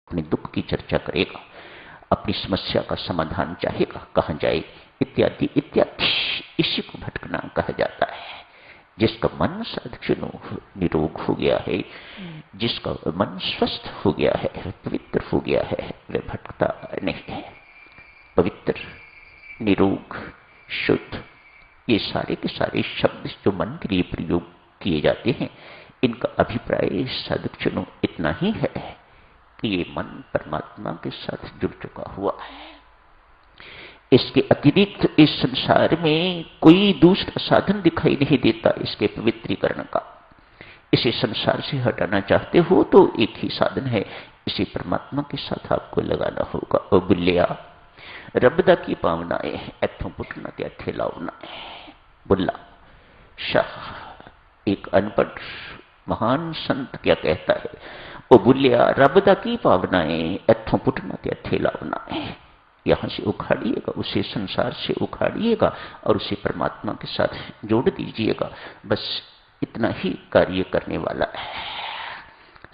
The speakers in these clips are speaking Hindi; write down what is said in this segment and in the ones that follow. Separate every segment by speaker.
Speaker 1: अपने दुख की चर्चा करेगा, अपनी समस्या का समाधान चाहेगा, कहां जाए, इत्यादि इत्यादि। इसी को भटकना कहा जाता है। जिसका मन सदक्षिणु निरोग हो गया है, जिसका मन स्वस्थ हो गया है, पवित्र हो गया है, वह भटकता नहीं है। पवित्र, निरोग, शुद्ध, ये सारे के सारे शब्द जो मन के लिए प्रयोग किए जाते हैं, इनका अभिप्राय सदक्षिणु इतना ही है कि ये मन परमात्मा के साथ जुड़ चुका हुआ है। इसके अतिरिक्त इस संसार में कोई दूसरा साधन दिखाई नहीं देता इसके पवित्रीकरण का। इसे संसार से हटाना चाहते हो तो एक ही साधन है, इसे परमात्मा के साथ आपको लगाना होगा। ओ बुल्लिया रबदा की पावनाए एथों पुटना त्या थे लावना। बुल्ला शाह एक अनपढ़ महान संत क्या कहता है, ओ बुल्लिया रबदा की पावनाए एथों पुटना त्या थे लावना। यहां से उखाड़िएगा, उसे संसार से उखाड़िएगा और उसे परमात्मा के साथ जोड़ दीजिएगा। बस इतना ही कार्य करने वाला है।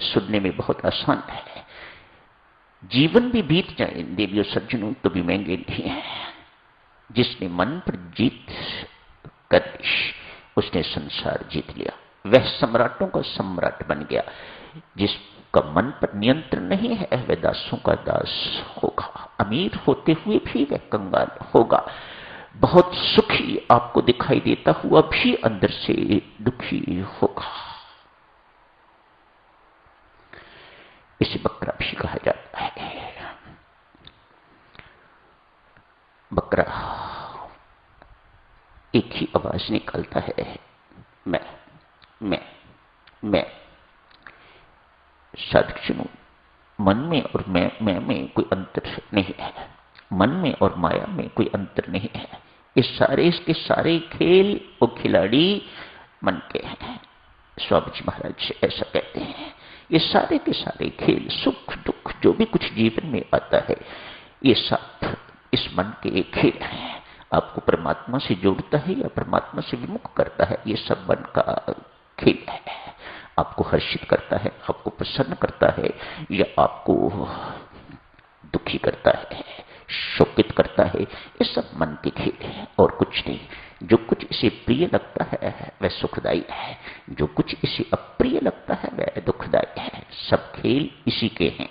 Speaker 1: सुनने में बहुत आसान है। जीवन भी बीत जाए देवियों सज्जनों तो भी महंगे नहीं है। जिसने मन पर जीत कर ली उसने संसार जीत लिया, वह सम्राटों का सम्राट बन गया। जिसका मन पर नियंत्रण नहीं है वह दासों का दास होगा। अमीर होते हुए भी वह कंगाल होगा। बहुत सुखी आपको दिखाई देता हुआ भी अंदर से दुखी होगा। इसे बकरा भी कहा जाता है। बकरा एक ही आवाज निकालता है, मैं मैं मैं। साधक मन में और मैं में कोई अंतर नहीं है। मन में और माया में कोई अंतर नहीं है। इसके सारे खेल और खिलाड़ी मन के हैं। स्वामी जी महाराज ऐसा कहते हैं। ये सारे के सारे खेल, सुख दुख जो भी कुछ जीवन में आता है, ये सब इस मन के एक खेल हैं। आपको परमात्मा से जोड़ता है या परमात्मा से विमुख करता है, ये सब मन का खेल है। आपको हर्षित करता है, आपको प्रसन्न करता है या आपको दुखी करता है, शोकित करता है, ये सब मन के खेल है और कुछ नहीं। जो कुछ इसे प्रिय लगता है वह सुखदायी है, जो कुछ इसे अप्रिय लगता है वह दुखदायी है। सब खेल इसी के हैं।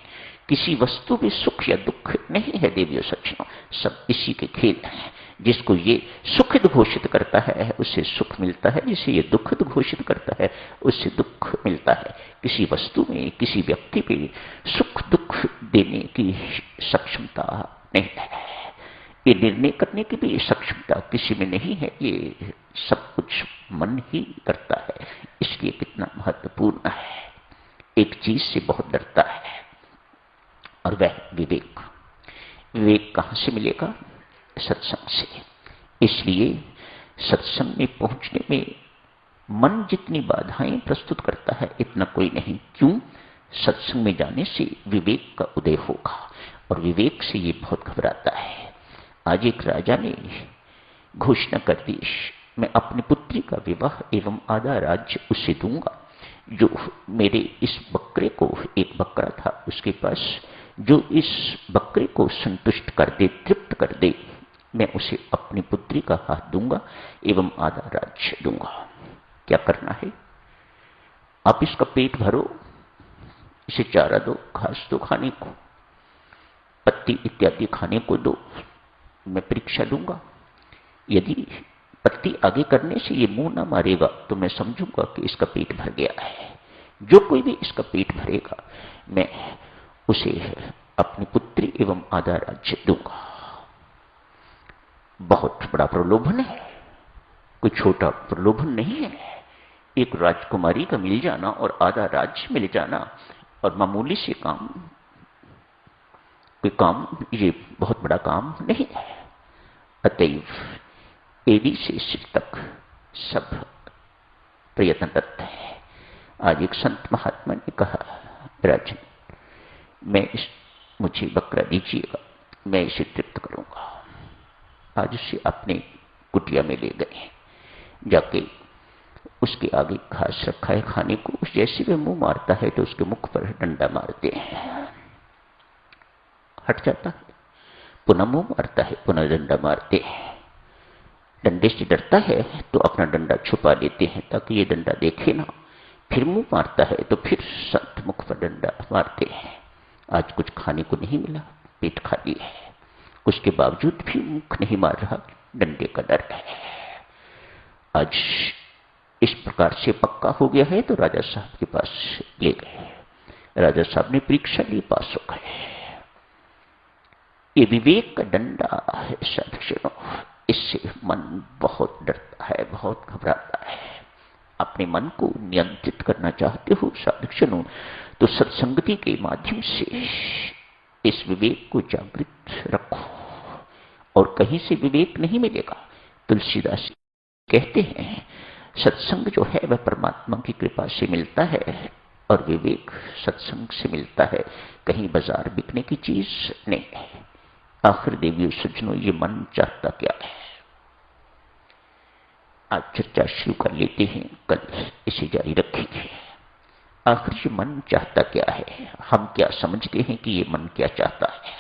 Speaker 1: किसी वस्तु में सुख या दुख नहीं है देवियों सज्जनों, सब इसी के खेल हैं। जिसको ये सुखद घोषित करता है उससे सुख मिलता है, जिसे ये दुखद घोषित करता है उससे दुख मिलता है। किसी वस्तु में, किसी व्यक्ति में सुख दुख देने की सक्षमता नहीं है। ये निर्णय करने की भी सक्षमता किसी में नहीं है। ये सब कुछ मन ही करता है। इसलिए कितना महत्वपूर्ण है। एक चीज से बहुत डरता है और वह विवेक। विवेक कहां से मिलेगा? सत्संग से। इसलिए सत्संग में पहुंचने में मन जितनी बाधाएं प्रस्तुत करता है इतना कोई नहीं। क्यों? सत्संग में जाने से विवेक का उदय होगा और विवेक से ये बहुत घबराता है। आज एक राजा ने घोषणा कर दी, मैं अपनी पुत्री का विवाह एवं आधा राज्य उसे दूंगा जो मेरे इस बकरे को, एक बकरा था उसके पास, जो इस बकरे को संतुष्ट कर दे, तृप्त कर दे, मैं उसे अपनी पुत्री का हाथ दूंगा एवं आधा राज्य दूंगा। क्या करना है? आप इसका पेट भरो, इसे चारा दो, घास दो खाने को, पत्ती इत्यादि खाने को दो, मैं परीक्षा दूंगा। यदि पत्ती आगे करने से ये मुंह ना मारेगा तो मैं समझूंगा कि इसका पेट भर गया है। जो कोई भी इसका पेट भरेगा मैं उसे अपनी पुत्री एवं आधा राज्य दूंगा। बहुत बड़ा प्रलोभन है, कोई छोटा प्रलोभन नहीं है। एक राजकुमारी का मिल जाना और आधा राज्य मिल जाना और मामूली से काम, कोई काम, ये बहुत बड़ा काम नहीं है। अतएव एडी से सिर तक सब प्रयत्नरत है। आज एक संत महात्मा ने कहा, राजन मुझे बकरा दीजिएगा, मैं इसे तृप्त करूंगा। आज उसे अपने कुटिया में ले गए, जाके उसके आगे घास रखा है खाने को। जैसे वह मुंह मारता है तो उसके मुख पर डंडा मारते हैं। हट जाता है, पुनः मुंह मारता है, पुनः डंडा मारते हैं। डंडे से डरता है तो अपना डंडा छुपा लेते हैं ताकि ये डंडा देखे ना, फिर मुंह मारता है तो फिर संत मुख पर डंडा मारते हैं। आज कुछ खाने को नहीं मिला, पेट खाली है, उसके बावजूद भी मुख नहीं मार रहा, डंडे का डर है। आज इस प्रकार से पक्का हो गया है तो राजा साहब के पास ले गए। राजा साहब ने परीक्षा ली, पास हो गए। ये विवेक का डंडा है साथियों, इससे मन बहुत डरता है, बहुत घबराता है। अपने मन को नियंत्रित करना चाहते हो साधुजनों तो सत्संगति के माध्यम से इस विवेक को जागृत रखो, और कहीं से विवेक नहीं मिलेगा। तुलसीदास कहते हैं सत्संग जो है वह परमात्मा की कृपा से मिलता है और विवेक सत्संग से मिलता है, कहीं बाजार बिकने की चीज नहीं है। आखिर देवियों सज्जनों, ये मन चाहता क्या है? आज चर्चा शुरू कर लेते हैं, कल इसे जारी रखेंगे। आखिर ये मन चाहता क्या है? हम क्या समझते हैं कि ये मन क्या चाहता है?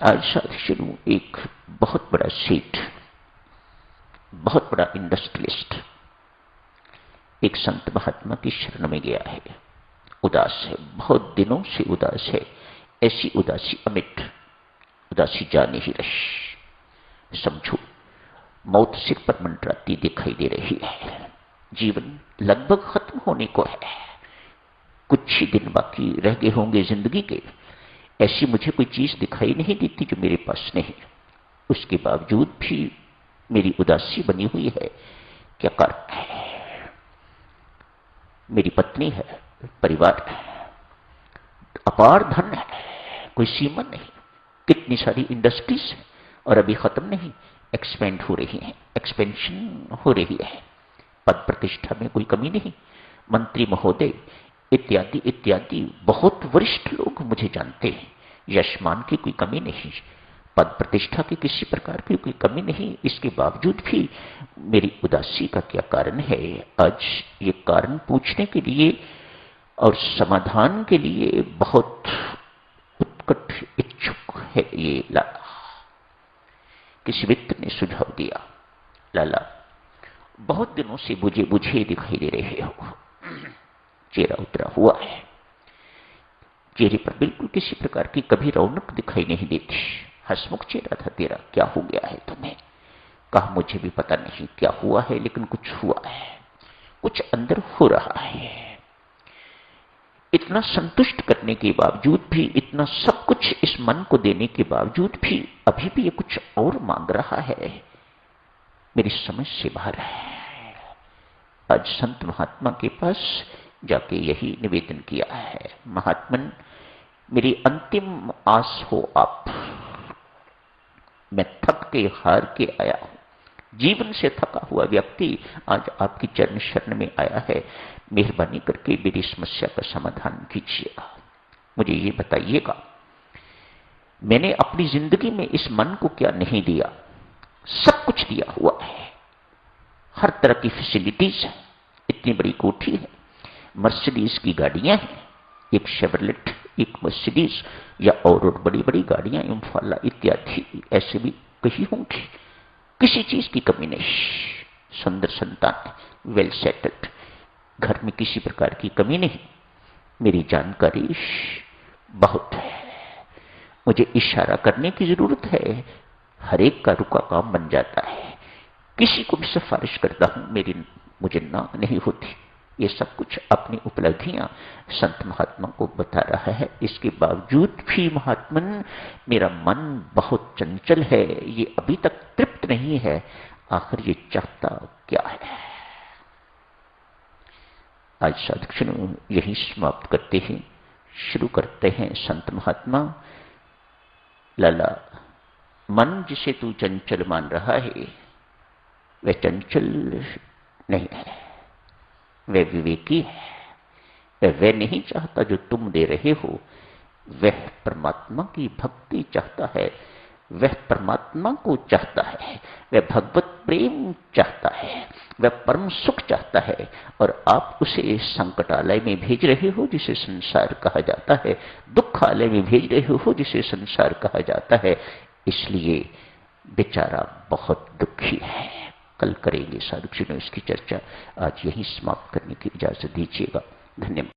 Speaker 1: आज साथियों एक बहुत बड़ा सेठ, बहुत बड़ा इंडस्ट्रियलिस्ट एक संत महात्मा की शरण में गया है। उदास है, बहुत दिनों से उदास है। ऐसी उदासी अमिट, उदासी जा नहीं रही। समझो मौत सिर पर मंडराती दिखाई दे रही है, जीवन लगभग खत्म होने को है, कुछ ही दिन बाकी रह गए होंगे जिंदगी के। ऐसी मुझे कोई चीज दिखाई नहीं देती जो मेरे पास नहीं, उसके बावजूद भी मेरी उदासी बनी हुई है। क्या कारण है? मेरी पत्नी है, परिवार है, अपार धन है, कोई सीमा नहीं, कितनी सारी इंडस्ट्रीज है और अभी खत्म नहीं, एक्सपेंड हो रही है, एक्सपेंशन हो रही है। पद प्रतिष्ठा में कोई कमी नहीं, मंत्री महोदय इत्यादि इत्यादि बहुत वरिष्ठ लोग मुझे जानते हैं। यशमान की कोई कमी नहीं, पद प्रतिष्ठा की किसी प्रकार की कोई कमी नहीं, इसके बावजूद भी मेरी उदासी का क्या कारण है? आज ये कारण पूछने के लिए और समाधान के लिए बहुत उत्कट इच्छुक है ये लाला। किसी मित्र ने सुझाव दिया, लाला बहुत दिनों से बुझे बुझे दिखाई दे रहे हो, चेहरा उतरा हुआ है, चेहरे पर बिल्कुल किसी प्रकार की कभी रौनक दिखाई नहीं देती, हंसमुख चेहरा था तेरा, क्या हो गया है तुम्हें? कहा मुझे भी पता नहीं क्या हुआ है, लेकिन कुछ हुआ है, कुछ अंदर हो रहा है। इतना संतुष्ट करने के बावजूद भी, इतना सब कुछ इस मन को देने के बावजूद भी अभी भी ये कुछ और मांग रहा है, मेरी समझ से बाहर है। आज संत महात्मा के पास जाके यही निवेदन किया है, महात्मन मेरी अंतिम आस हो आप, मैं थक के हार के आया हूं, जीवन से थका हुआ व्यक्ति आज आपकी चरण शरण में आया है, मेहरबानी करके मेरी समस्या का समाधान कीजिएगा। मुझे ये बताइएगा मैंने अपनी जिंदगी में इस मन को क्या नहीं दिया? सब कुछ दिया हुआ है, हर तरह की फैसिलिटीज है, इतनी बड़ी कोठी है, मर्सिडीज की गाड़ियां हैं, एक शेवरलेट, एक मर्सिडीज या और बड़ी बड़ी गाड़ियां, इम्फाला इत्यादि ऐसे भी कही होंगी, किसी चीज की कमी नहीं, सुंदर संतान, वेल सेटल्ड, घर में किसी प्रकार की कमी नहीं। मेरी जानकारी बहुत है, मुझे इशारा करने की जरूरत है, हर एक का रुका काम बन जाता है, किसी को भी सिफारिश करता हूं मुझे ना नहीं होती। ये सब कुछ अपनी उपलब्धियां संत महात्मा को बता रहा है, इसके बावजूद भी महात्मन मेरा मन बहुत चंचल है, ये अभी तक तृप्त नहीं है, आखिर ये चाहता क्या है? आज साधुजनों यही समाप्त करते हैं, शुरू करते हैं संत महात्मा। लाला मन जिसे तू चंचल मान रहा है वह चंचल नहीं है, वह विवेकी है, वह नहीं चाहता जो तुम दे रहे हो, वह परमात्मा की भक्ति चाहता है, वह परमात्मा को चाहता है, वह भगवत प्रेम चाहता है, वह परम सुख चाहता है, और आप उसे संकटालय में भेज रहे हो जिसे संसार कहा जाता है, दुखालय में भेज रहे हो जिसे संसार कहा जाता है। इसलिए बेचारा बहुत दुखी है। कल करेंगे साधुजनों इसकी चर्चा। आज यहीं समाप्त करने की इजाजत दीजिएगा। धन्यवाद।